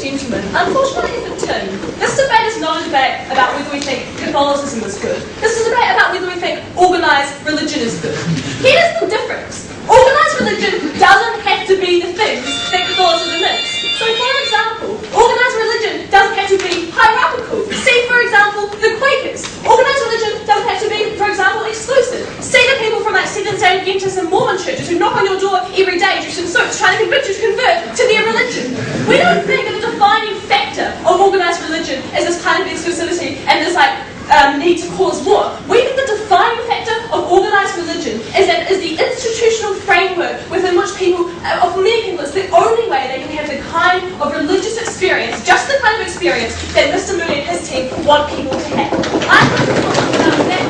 gentlemen, unfortunately for Tim, this debate is not a debate about whether we think Catholicism is good. This is a debate about whether we think organised religion is good. Here's the difference. Organised religion doesn't have to be the things that Catholicism is. So, for example, organised religion doesn't have to be hierarchical. See, for example, the Quakers. Organised religion doesn't have to be, for example, exclusive. See the people from like Seventh-day Adventist and Mormon churches who knock on your door every day dressed in suits trying to convince you to convert to their religion. We don't think that the defining factor of organised religion is this kind of exclusivity and this need to cause war. We think the defining factor of organised religion is that it is the institutional framework within which people, for many people, it's the only way they can have the kind of religious experience, just the kind of experience that Mr. Mooney and his team want people to have. I'm going to talk about that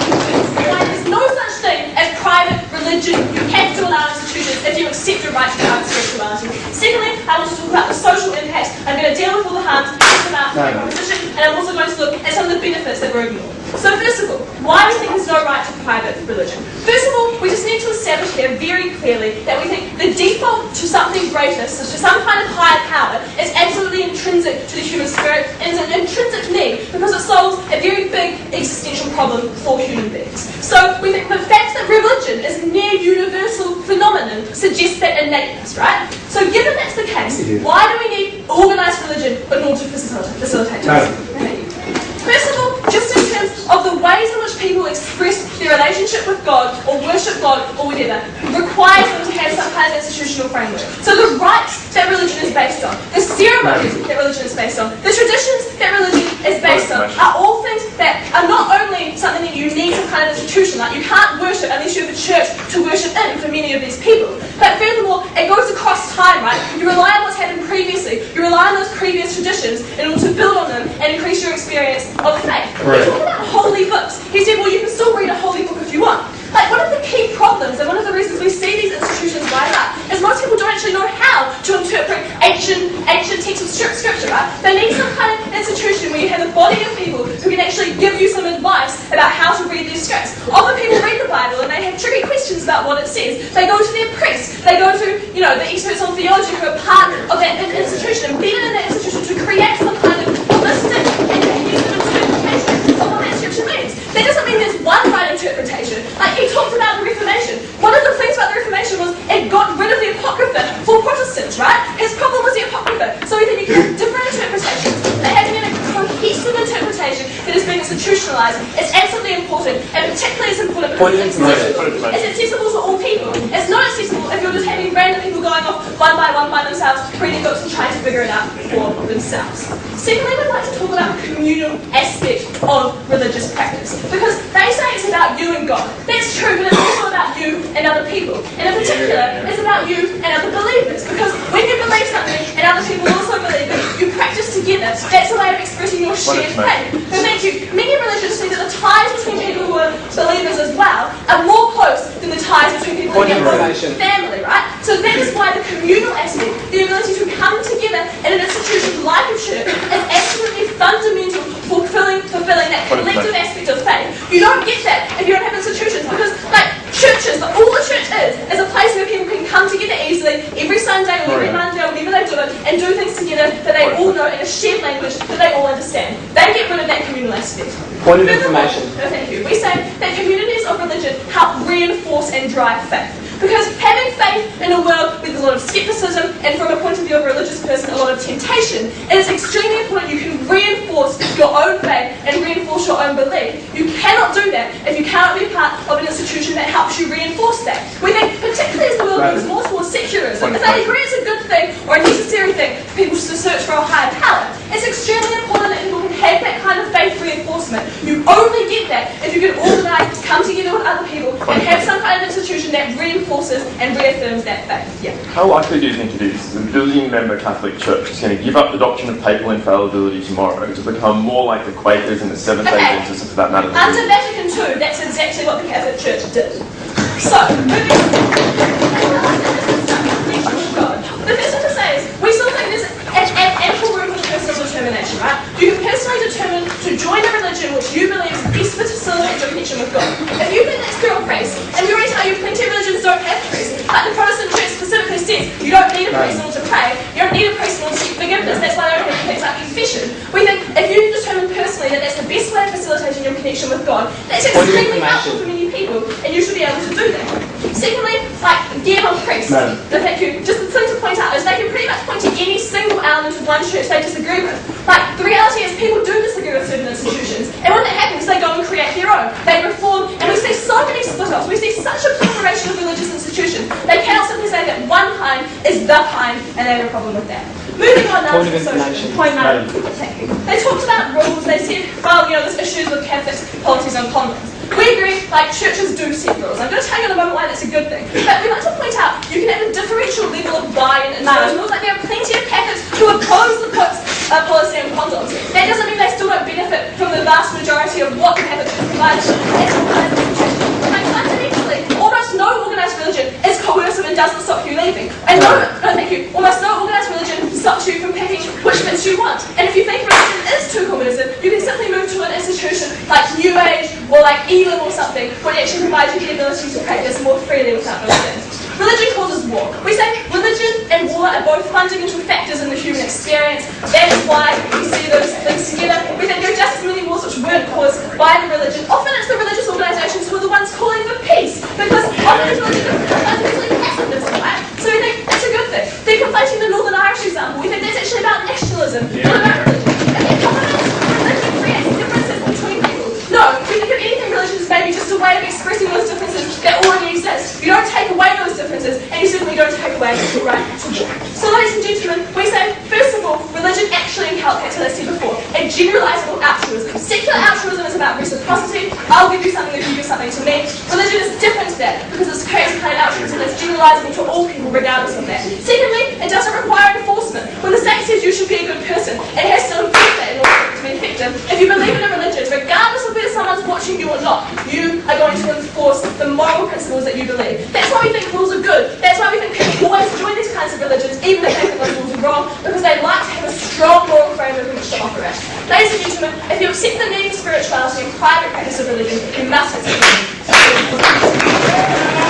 why there's no such thing as private religion. You have to allow institutions if you accept your right to private spirituality. Secondly, I want to talk about the social impacts. I'm going to deal with all the harms, about proposition, and I'm also going to look at some of the benefits that were ignored. So first of all, why do we think there's no right to private religion? First of all, we just need to establish here very clearly that we think the default to something greater, so to some kind of higher power, is absolutely intrinsic to the human spirit and is an intrinsic need because it solves a very big existential problem for human beings. So we think the fact that religion is a near universal phenomenon suggests that innateness, right? So given that's the case, why do we need organised religion in order to facilitate this? First of all, just in terms of the ways in which people express their relationship with God or worship God or whatever, requires them to have some kind of institutional framework. So the rites that religion is based on, the ceremonies that religion is based on, the traditions that religion is based on, are all things that are not only something that you need some kind of institution, like you can't worship unless you have a church to worship in for many of these people, but furthermore, it goes across time, right? You rely on what's happened previously, you rely on those previous traditions in order to build on them and increase your experience of faith. Right. We talk about holy books. He said, well, you can still read a holy book if you want. Like, one of the key problems, and one of the reasons we see these institutions rise up, is most people don't actually know how to interpret ancient texts of scripture, right? They need some kind of institution where you have a body of people who can actually give you some advice about how to read these scripts. Often people read the Bible and they have tricky questions about what it says. They go to their priest. They go to, the experts on theology who are part of that institution, embedded in that institution to create some kind of holistic and cohesive interpretation of what that scripture means. That doesn't mean there's one right interpretation. Like, he talked about the Reformation. One of the things about the Reformation was it got rid of the Apocrypha for Protestants, right? His problem was the Apocrypha. So we think you can have different interpretations, but having a cohesive interpretation that has been institutionalised is absolutely important, and particularly is important because it's accessible to all people. It's not accessible if you're just having random people going off one by themselves, reading books and trying to figure it out for themselves. Secondly, we'd like to talk about the communal aspect of religious practice, because they say it's about you and God. That's true, but it's also about you and other people. And in particular, it's about you and other believers, because when you believe something and other people also believe it, you practice together. That's a way of expressing your shared faith. Many religions see that the ties between people who are believers as well are more close than the ties between people who are family, right? So that is why the communal aspect, the ability to come together in an institution like a church, is absolutely fundamental for fulfilling that collective aspect of faith. You don't get that if you don't have institutions, because churches, all the church is a place where people can come together easily every Sunday or every Monday or whenever they do it and do things together that they all know in a shared language that they all understand. They get rid of that communal aspect. Point of information. No, thank you. We say that communities of religion help reinforce and drive faith. Because having faith in a world where there's a lot of skepticism and from a point of view of a religious person, a lot of temptation, it is extremely important you can reinforce your own faith and reinforce your own belief. You cannot do that if you cannot be part of an institution that helps you reinforce that. We think, particularly as the world moves more towards secularism, if they agree it's a good thing or a necessary thing for people to search for a higher power, it's extremely important that people can have that kind of faith reinforcement. You only get that if you can organise, come together with other people and have some kind of institution that reinforces and reaffirms that faith. Yeah. How likely do you think it is that a billion-member Catholic Church is going to give up the doctrine of papal infallibility tomorrow to become more like the Quakers and the Seventh-day Adventists, and for that matter? Under Vatican II, that's exactly what the Catholic Church did. So, moving on. The first thing to say is, we still think there's ample room for personal determination, right? You can personally determine to join a religion which you believe is best for facilitate your connection with God. If you think that's through a priest, and we already tell you plenty of religions don't have priests, like the Protestant Church specifically says you don't need a priest in order to pray, you don't need a priest in order to seek forgiveness, that's why they don't have God. That's extremely helpful for many people, and you should be able to do that. Secondly, like on priests. Thank you. Just the thing to point out is they can pretty much point to any single element of one church they disagree with. Like, the reality is people do disagree with certain institutions, and when that happens, they go and create their own. They reform, and we see so many split-offs. We see such a proliferation of religious institutions. They cannot simply say that one kind is the kind, and they have a problem with that. Moving on now to the social. Point 9. Thank you. They talked about rules. They said, well, there's issues with Catholics' policies on condoms. We agree, like, churches do set rules. I'm going to tell you in a moment why that's a good thing. But we like to point out, you can have a differential level of buy-in in those rules. Like, there are plenty of Catholics who oppose the Pope's policy on condoms. That doesn't mean they still don't benefit from the vast majority of what the Catholic Church provides. Fundamentally, almost no organised religion is coercive and doesn't stop you leaving. And almost no organised religion stops you from picking which bits you want. And if you think religion is too coercive, you can simply move to an institution like New Age or like ELIM or something, which actually provides you the ability to practice more freely without religion. Religion causes war. We say religion and war are both fundamental factors in the human experience. That's why we see those things together. We think there are just as many wars which weren't caused by the religion. Often it's the religious organisations who are the ones calling for peace, because often it's religion fundamentally pacifism, right? So we think that's a good thing. They're conflating the Northern Irish example. We think that's actually about nationalism, not about religion. Religion creates differences between people. No, we think of anything religion is maybe just a way of expressing those differences that already exist. You don't take away those differences, and you certainly don't take away the right to war. So, ladies and gentlemen, we say, first of all, religion actually inculcates, as I said before, a generalisable altruism. Secular altruism is about reciprocity. I'll give you something if you give something to me. Religion is different to that, because it creates a kind of altruism that's generalisable to all people, regardless of that. Secondly, it doesn't require enforcement. When the state says you should be a good person, it has to enforce that in order for it to be effective. If you believe in a religion, regardless of whether someone's watching you or not, you are going to enforce the moral principles that you believe. That's why we think rules are good. That's why we think people always join these kinds of religions, even if they think those rules are wrong, because they like to have a strong moral framework in which to operate. Ladies and gentlemen, if you accept the need of spirituality and private practice of religion, you must accept it.